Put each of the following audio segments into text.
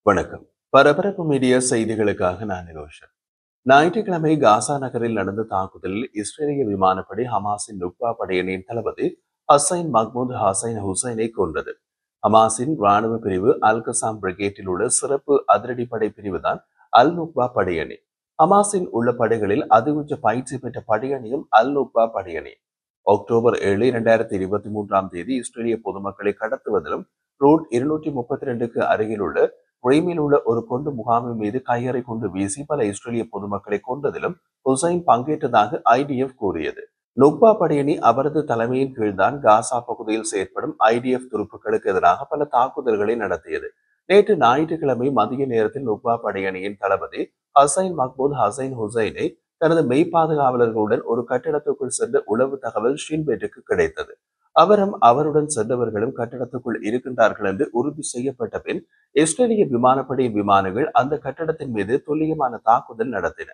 வணக்கம். பரபரப்பு மீடியா செய்திகளுக்காக நான் நிரோஷன். ஞாயிற்றுக்கிழமை காசா நகரில் நடந்த தாக்குதலில் இஸ்ரேலிய விமானப்படை ஹமாஸின் நுக்பா படையணியின் தளபதி ஹசைன் மஹ்மூத் ஹசைன் ஹுசைனை கொன்றது. ஹமாஸின் ராணுவ பிரிவு அல் கசாம் பிரிகேட்டில் உள்ள சிறப்பு அதிரடிப்படை பிரிவுதான் அல் நுக்பா படையணி. ஹமாஸின் உள்ள படைகளில் அதிகுச்ச பயிற்சி பெற்ற படையணியும் அல் நுக்பா படையணி. அக்டோபர் 7, 2023 இஸ்ரேலிய பொதுமக்களை கடத்துவதிலும் ரோட் 232க்கு அருகில் உள்ள ரீமில் உள்ள ஒரு கொண்டு முகாமின் மீது கையறை கொண்டு வீசி பல இஸ்ரேலிய பொதுமக்களை கொன்றதிலும் ஹுசைன் பங்கேற்றதாக ஐடிஎஃப் கூறியது. நுக்பா படையணி அவரது தலைமையின் கீழ்தான் காசா பகுதியில் செயற்படும் ஐடிஎஃப் துருப்புகளுக்கு எதிராக பல தாக்குதல்களை நடத்தியது. நேற்று ஞாயிற்றுக்கிழமை மதிய நேரத்தில் நுக்பா படையணியின் தளபதி ஹசைன் மஹ்மூத் ஹசைன் ஹுசைனை தனது மெய்ப்பாதுகாவலர்களுடன் ஒரு கட்டிடத்துக்குள் சென்ற உளவு தகவல் ஷின்பேட்டுக்கு கிடைத்தது. அவரும் அவருடன் சென்றவர்களும் கட்டடத்துக்குள் இருக்கின்றார்கள் என்று உறுதி செய்யப்பட்ட பின் இஸ்ரேலிய விமானப்படையின் விமானங்கள் அந்த கட்டடத்தின் மீது துல்லியமான தாக்குதல் நடத்தின.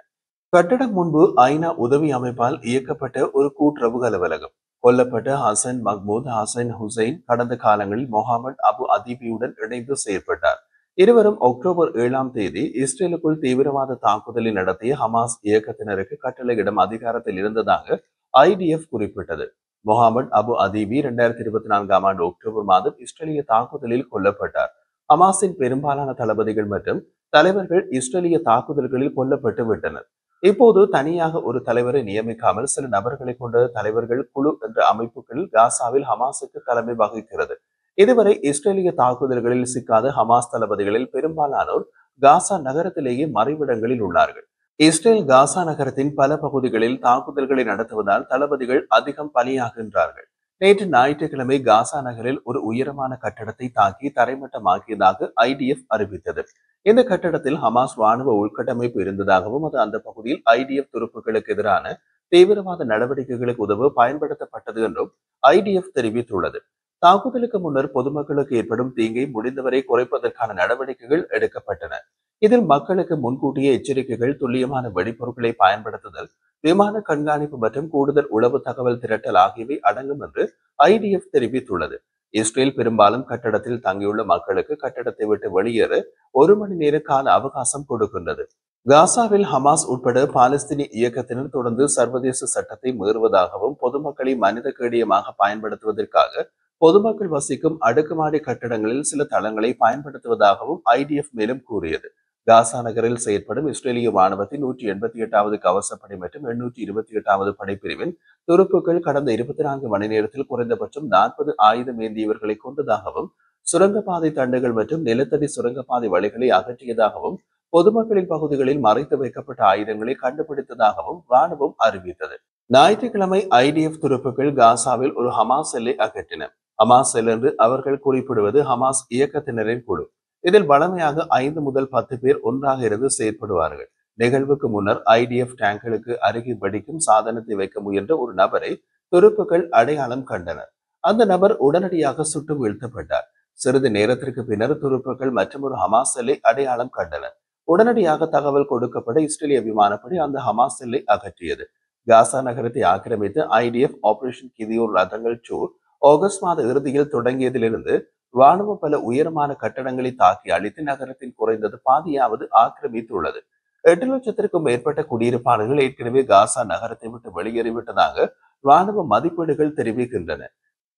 கட்டடம் முன்பு ஐநா உதவி அமைப்பால் இயக்கப்பட்ட ஒரு கூட்டுறவு அலுவலகம். கொல்லப்பட்ட ஹசன் மஹ்மூத் ஹசன் ஹுசைன் கடந்த காலங்களில் முகமது அபு அதீபியுடன் இணைந்து செயற்பட்டார். இருவரும் அக்டோபர் 7 இஸ்ரேலுக்குள் தீவிரவாத தாக்குதலை நடத்திய ஹமாஸ் இயக்கத்தினருக்கு கட்டளையிடும் அதிகாரத்தில் இருந்ததாக ஐடிஎஃப் குறிப்பிட்டது. முகமது அபு அதீபி 2024 அக்டோபர் மாதம் இஸ்ரேலிய தாக்குதலில் கொல்லப்பட்டார். ஹமாஸின் பெரும்பாலான தளபதிகள் மற்றும் தலைவர்கள் இஸ்ரேலிய தாக்குதல்களில் கொல்லப்பட்டு விட்டனர். இப்போது தனியாக ஒரு தலைவரை நியமிக்காமல் சில நபர்களை கொண்ட தலைவர்கள் குழு என்ற அமைப்புகளில் காசாவில் ஹமாஸுக்கு தலைமை வகிக்கிறது. இதுவரை இஸ்ரேலிய தாக்குதல்களில் சிக்காத ஹமாஸ் தளபதிகளில் பெரும்பாலானோர் காசா நகரத்திலேயே மறைவிடங்களில் உள்ளார்கள். இஸ்ரேல் காசா நகரத்தின் பல பகுதிகளில் தாக்குதல்களை நடத்துவதால் தளபதிகள் அதிகம் பலியாகின்றார்கள். நேற்று ஞாயிற்றுக்கிழமை காசா நகரில் ஒரு உயரமான கட்டடத்தை தாக்கி தரைமட்டமாக்கியதாக ஐடிஎஃப் அறிவித்தது. இந்த கட்டடத்தில் ஹமாஸ் ராணுவ உள்கட்டமைப்பு இருந்ததாகவும் அது அந்த பகுதியில் ஐடிஎஃப் துருப்புகளுக்கு எதிரான தீவிரவாத நடவடிக்கைகளுக்கு உதவ பயன்படுத்தப்பட்டது என்றும் ஐடிஎஃப் தெரிவித்துள்ளது. தாக்குதலுக்கு முன்னர் பொதுமக்களுக்கு ஏற்படும் தீங்கை முடிந்தவரை குறைப்பதற்கான நடவடிக்கைகள் எடுக்கப்பட்டன. இதில் மக்களுக்கு முன்கூட்டிய எச்சரிக்கைகள், துல்லியமான வெடிப்பொருட்களை பயன்படுத்துதல், விமான கண்காணிப்பு மற்றும் கூடுதல் உளவு தகவல் திரட்டல் ஆகியவை அடங்கும் என்று ஐடிஎஃப் தெரிவித்துள்ளது. இஸ்ரேல் பெரும்பாலும் கட்டடத்தில் தங்கியுள்ள மக்களுக்கு கட்டடத்தை விட்டு வெளியேற 1 மணி நேர கால அவகாசம் கொடுக்கின்றது. காசாவில் ஹமாஸ் உட்பட பாலஸ்தீனிய இயக்கத்தினர் தொடர்ந்து சர்வதேச சட்டத்தை மீறுவதாகவும் பொதுமக்களை மனித கேடயமாக பயன்படுத்துவதற்காக பொதுமக்கள் வசிக்கும் அடுக்குமாடி கட்டடங்களில் சில தளங்களை பயன்படுத்துவதாகவும் ஐடிஎஃப் மேலும் கூறியது. காசா நகரில் செயற்படும் இஸ்ரேலிய ராணுவத்தின் 188வது கவசப்படை மற்றும் 828வது படைப்பிரிவின் துருப்புக்கள் கடந்த 24 மணி நேரத்தில் குறைந்தபட்சம் 40 ஆயுதம் ஏந்தியவர்களை கொண்டதாகவும், சுரங்கப்பாதை தண்டுகள் மற்றும் நிலத்தடி சுரங்கப்பாதை வழிகளை அகற்றியதாகவும், பொதுமக்களின் பகுதிகளில் மறைத்து வைக்கப்பட்ட ஆயுதங்களை கண்டுபிடித்ததாகவும் ராணுவம் அறிவித்தது. ஞாயிற்றுக்கிழமை ஐடிஎஃப் துருப்புக்கள் காசாவில் ஒரு ஹமாஸ் செல்லை அகற்றின. ஹமாஸ் செல் என்று அவர்கள் குறிப்பிடுவது ஹமாஸ் இயக்கத்தினரின் குழு. இதில் வழமையாக 5 முதல் 10 பேர் ஒன்றாக இருந்து செயற்படுவார்கள். நிகழ்வுக்கு முன்னர் ஐடிஎஃப் டேங்களுக்கு அருகில் வெடிக்கும் சாதனத்தை வைக்க முயன்ற ஒரு நபரை துருப்புக்கள் அடையாளம் கண்டனர். அந்த நபர் உடனடியாக சுட்டு வீழ்த்தப்பட்டார். சிறிது நேரத்திற்கு பின்னர் துருப்புக்கள் மற்றொரு ஹமாஸ் செல்லை அடையாளம் கண்டனர். உடனடியாக தகவல் கொடுக்கப்பட இஸ்ரேலிய விமானப்படை அந்த ஹமாஸ் செல்லை அகற்றியது. காசா நகரத்தை ஆக்கிரமித்து ஐடிஎஃப் ஆபரேஷன் கிதியோர் ரதங்கள் 2 ஆகஸ்ட் மாத இறுதியில் தொடங்கியதிலிருந்து ராணுவம் பல உயரமான கட்டடங்களை தாக்கி அழித்து நகரத்தின் குறைந்தது பாதியாவது ஆக்கிரமித்துள்ளது. 8 லட்சத்திற்கும் மேற்பட்ட குடியிருப்பாளர்கள் ஏற்கனவே காசா நகரத்தை விட்டு வெளியேறிவிட்டதாக ராணுவ மதிப்பீடுகள் தெரிவிக்கின்றன.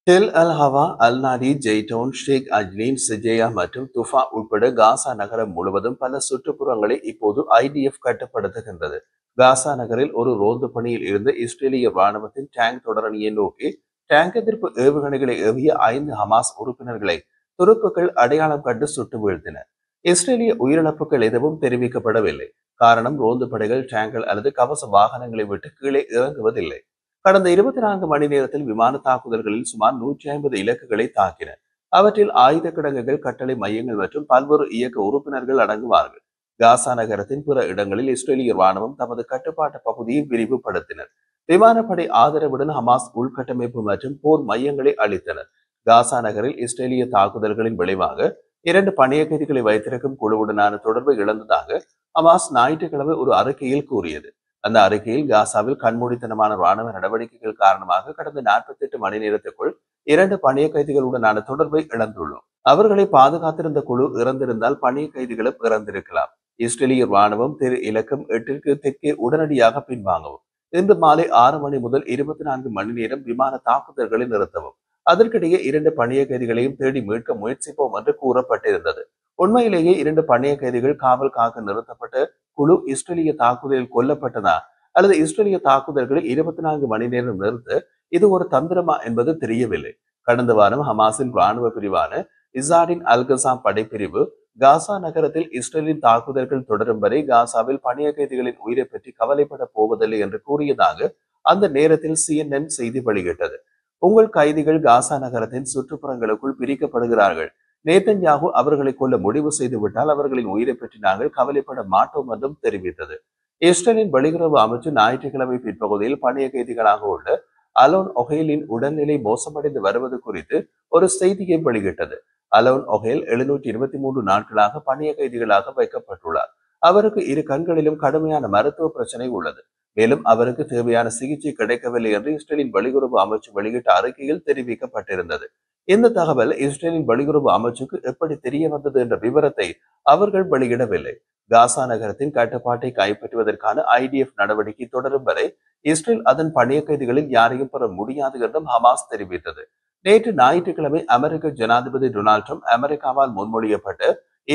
டெல் அல் ஹவா, அல் நாடி, ஜெய்டோன், ஷேக் அஜ்லீன், சிஜேயா மற்றும் துஃபா உட்பட காசா நகரம் முழுவதும் பல சுற்றுப்புறங்களை இப்போது ஐடிஎஃப் கட்டுப்படுத்துகின்றது. காசா நகரில் ஒரு ரோந்து பணியில் இருந்த இஸ்ரேலிய ராணுவத்தின் டேங்க் தொடரணியை நோக்கி டேங்க் எதிர்ப்பு ஏவுகணைகளை ஏவிய 5 ஹமாஸ் உறுப்பினர்களை துருப்புக்கள் அடையாளம் கண்டு சுட்டு வீழ்த்தினர். இஸ்ரேலிய உயிரிழப்புகள் எதுவும் தெரிவிக்கப்படவில்லை. காரணம், ரோந்து படைகள் டேங்கல் அல்லது கவச வாகனங்களை விட்டு கீழே இறங்குவதில்லை. கடந்த 24 மணி நேரத்தில் விமான தாக்குதல்களில் சுமார் 150 இலக்குகளை தாக்கின. அவற்றில் ஆயுத கிடங்குகள், கட்டளை மையங்கள் மற்றும் பல்வேறு இயக்க உறுப்பினர்கள் அடங்குவார்கள். காசா நகரத்தின் பிற இடங்களில் இஸ்ரேலிய ராணுவம் தமது கட்டுப்பாட்டு பகுதியை விரிவுபடுத்தினர். விமானப்படை ஆதரவுடன் ஹமாஸ் உள்கட்டமைப்பு மற்றும் போர் மையங்களை அளித்தனர். காசா நகரில் இஸ்ரேலிய தாக்குதல்களின் விளைவாக 2 பணிய கைதிகளை வைத்திருக்கும் குழுவுடனான தொடர்பை இழந்ததாக ஹமாஸ் ஞாயிற்றுக்கிழமை ஒரு அறிக்கையில் கூறியது. அந்த அறிக்கையில் காசாவில் கண்மூடித்தனமான ராணுவ நடவடிக்கைகள் காரணமாக கடந்த 48 மணி நேரத்திற்குள் 2 பணிய கைதிகளுடனான தொடர்பை இழந்துள்ளோம். அவர்களை பாதுகாத்திருந்த குழு இறந்திருந்தால் பணிய கைதிகளும் இறந்திருக்கலாம். இஸ்ரேலிய ராணுவம் திரு இலக்கம் 8ற்கு தெற்கே உடனடியாக பின்வாங்கவும். இன்று மாலை 6 மணி முதல் 24 மணி நேரம் விமான தாக்குதல்களை நிறுத்தவும். அதற்கிடையே 2 பணிய கைதிகளையும் தேடி மீட்க முயற்சிப்போம் என்று கூறப்பட்டிருந்தது. உண்மையிலேயே 2 பணிய கைதிகள் காவல் காக்க நிறுத்தப்பட்ட குழு இஸ்ரேலிய தாக்குதலில் கொல்லப்பட்டதா அல்லது இஸ்ரேலிய தாக்குதல்களை 24 மணி நேரம் நிறுத்த இது ஒரு தந்திரமா என்பது தெரியவில்லை. கடந்த வாரம் ஹமாஸின் ராணுவ பிரிவான இசாடின் அல்கசாம் படைப்பிரிவு காசா நகரத்தில் இஸ்ரேலின் தாக்குதல்கள் தொடரும் வரை காசாவில் பணிய கைதிகளின் உயிரை பற்றி கவலைப்பட போவதில்லை என்று கூறியதாக அந்த நேரத்தில் CNN செய்தி வெளியிட்டது. உங்கள் கைதிகள் காசா நகரத்தின் சுற்றுப்புறங்களுக்குள் பிரிக்கப்படுகிறார்கள். நேதன்யாகு அவர்களை கொல்ல முடிவு செய்துவிட்டால் அவர்களின் உயிரை பற்றி நாங்கள் கவலைப்பட மாட்டோம் என்றும் தெரிவித்தது. இஸ்ரேலின் வெளியுறவு அமைச்சு ஞாயிற்றுக்கிழமை பிற்பகுதியில் பணிய கைதிகளாக உள்ள அலோன் ஒஹேலின் உடல்நிலை மோசமடைந்து வருவது குறித்து ஒரு செய்தியை வெளியிட்டது. அலோன் ஒஹேல் 723 நாட்களாக பணிய கைதிகளாக வைக்கப்பட்டுள்ளார். அவருக்கு இரு கண்களிலும் கடுமையான மருத்துவ பிரச்சனை உள்ளது. மேலும் அவருக்கு தேவையான சிகிச்சை கிடைக்கவில்லை என்று இஸ்ரேலின் வெளியுறவு அமைச்சு வெளியிட்ட அறிக்கையில் தெரிவிக்கப்பட்டிருந்தது. இந்த தகவல் இஸ்ரேலின் வெளியுறவு அமைச்சுக்கு எப்படி தெரிய வந்தது என்ற விவரத்தை அவர்கள் வெளியிடவில்லை. காசா நகரத்தின் கட்டுப்பாட்டை கைப்பற்றுவதற்கான IDF நடவடிக்கை தொடரும் வரை இஸ்ரேல் அதன் பணிய கைதிகளில் யாரையும் பெற முடியாது என்றும் ஹமாஸ் தெரிவித்தது. நேற்று ஞாயிற்றுக்கிழமை அமெரிக்க ஜனாதிபதி டொனால்ட் ட்ரம்ப் அமெரிக்காவால் முன்மொழியப்பட்ட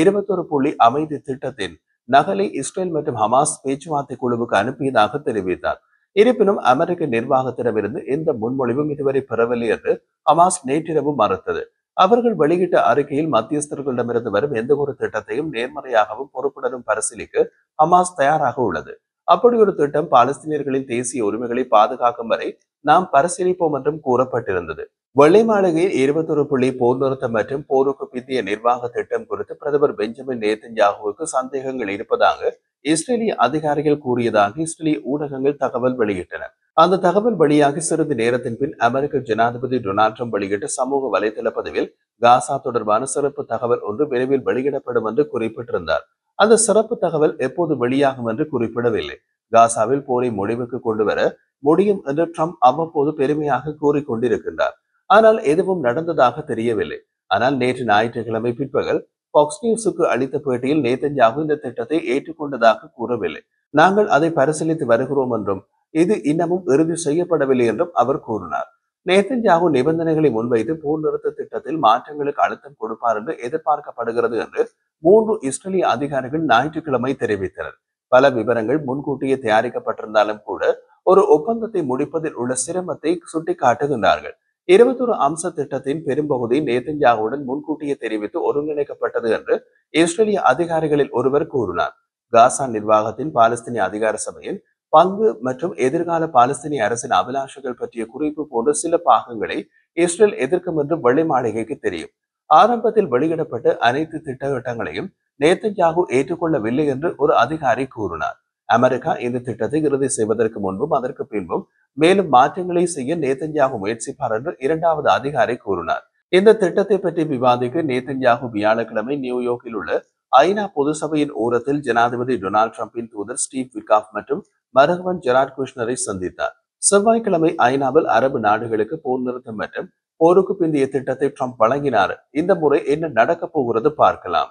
21 புள்ளி அமைதி திட்டத்தின் நகலை இஸ்ரேல் மற்றும் ஹமாஸ் பேச்சுவார்த்தை குழுவுக்கு அனுப்பியதாக தெரிவித்தார். இருப்பினும் அமெரிக்க நிர்வாகத்திடமிருந்து எந்த முன்மொழிவும் இதுவரை பெறவில்லை என்று ஹமாஸ் நேற்றிரவு மறுத்தது. அவர்கள் வெளியிட்ட அறிக்கையில் மத்தியஸ்தர்களிடமிருந்து வரும் எந்த ஒரு திட்டத்தையும் நேர்மறையாகவும் பொறுப்புடனும் பரிசீலிக்க ஹமாஸ் தயாராக உள்ளது. அப்படி ஒரு திட்டம் பாலஸ்தீனியர்களின் தேசிய உரிமைகளை பாதுகாக்கும் வரை நாம் பரிசீலிப்போம் என்றும் கூறப்பட்டிருந்தது. வெள்ளை மாளிகையில் 21 புள்ளி போர் நிறுத்தம் மற்றும் போருக்கு பிந்தைய நிர்வாக திட்டம் குறித்து பிரதமர் பெஞ்சமின் நேதன்யாகுவுக்கு சந்தேகங்கள் இருப்பதாக இஸ்ரேலிய அதிகாரிகள் கூறியதாக இஸ்ரேலிய ஊடகங்கள் தகவல் வெளியிட்டன. அந்த தகவல் வெளியாகி சிறிது நேரத்தின் பின் அமெரிக்க ஜனாதிபதி டொனால்ட் ட்ரம்ப் வெளியிட்ட சமூக வலைதள பதிவில் காசா தொடர்பான சிறப்பு தகவல் ஒன்று விரைவில் வெளியிடப்படும் என்று குறிப்பிட்டிருந்தார். அந்த சிறப்பு தகவல் எப்போது வெளியாகும் என்று குறிப்பிடவில்லை. காசாவில் போரை முடிவுக்கு கொண்டு வர முடியும் என்று ட்ரம்ப் அவ்வப்போது பெருமையாக கூறிக்கொண்டிருக்கின்றார். ஆனால் எதுவும் நடந்ததாக தெரியவில்லை. ஆனால் நேற்று ஞாயிற்றுக்கிழமை பிற்பகல் பாக்ஸ் நியூஸுக்கு அளித்த பேட்டியில் நேதன்யாகு இந்த திட்டத்தை ஏற்றுக்கொண்டதாக கூறவில்லை. நாங்கள் அதை பரிசீலித்து வருகிறோம் என்றும் இது இன்னமும் இறுதி செய்யப்படவில்லை என்றும் அவர் கூறினார். நேதன்யாகு நிபந்தனைகளை முன்வைத்து போர் நிறுத்த திட்டத்தில் மாற்றங்களுக்கு அழுத்தம் கொடுப்பார் என்று எதிர்பார்க்கப்படுகிறது என்று 3 இஸ்ரேலிய அதிகாரிகள் ஞாயிற்றுக்கிழமை தெரிவித்தனர். பல விவரங்கள் முன்கூட்டியே தயாரிக்கப்பட்டிருந்தாலும் கூட ஒரு ஒப்பந்தத்தை முடிப்பதில் உள்ள சிரமத்தை சுட்டிக்காட்டுகின்றார்கள். 21 அம்ச திட்டத்தின் பெரும்பகுதி நேதன்யாகுவுடன் முன்கூட்டியே தெரிவித்து ஒருங்கிணைக்கப்பட்டது என்று இஸ்ரேலிய அதிகாரிகளில் ஒருவர் கூறினார். காசா நிர்வாகத்தின் பாலஸ்தீனிய அதிகார சபையின் பங்கு மற்றும் எதிர்கால பாலஸ்தீனிய அரசின் அபிலாஷைகள் பற்றிய குறிப்பு போன்ற சில பாகங்களை இஸ்ரேல் எதிர்க்கும் என்று வெள்ளை மாளிகைக்கு தெரியும். ஆரம்பத்தில் வெளியிடப்பட்ட அனைத்து திட்டங்களையும் நேதன்யாகு ஏற்றுக்கொள்ளவில்லை என்று ஒரு அதிகாரி கூறினார். அமெரிக்கா இந்த திட்டத்தை இறுதி செய்வதற்கு முன்பும் அதற்கு பின்பும் மேலும் மாற்றங்களை செய்ய நேதன்யாகு முயற்சிப்பார் என்று இரண்டாவது அதிகாரி கூறினார். இந்த திட்டத்தை பற்றி விவாதிக்க நேதன்யாகு வியாழக்கிழமை நியூயார்க்கில் உள்ள ஐநா பொது சபையின் ஓரத்தில் ஜனாதிபதி டொனால்ட் ட்ரம்பின் தூதர் ஸ்டீவ் விட்காஃப் மற்றும் மருகவன் ஜெராட் குஷ்னரை சந்தித்தார். செவ்வாய்க்கிழமை ஐநாவில் அரபு நாடுகளுக்கு போர் நிறுத்தம் மற்றும் போருக்கு பிந்தைய திட்டத்தை ட்ரம்ப் வழங்கினார். இந்த முறை என்ன நடக்கப் போகிறது பார்க்கலாம்.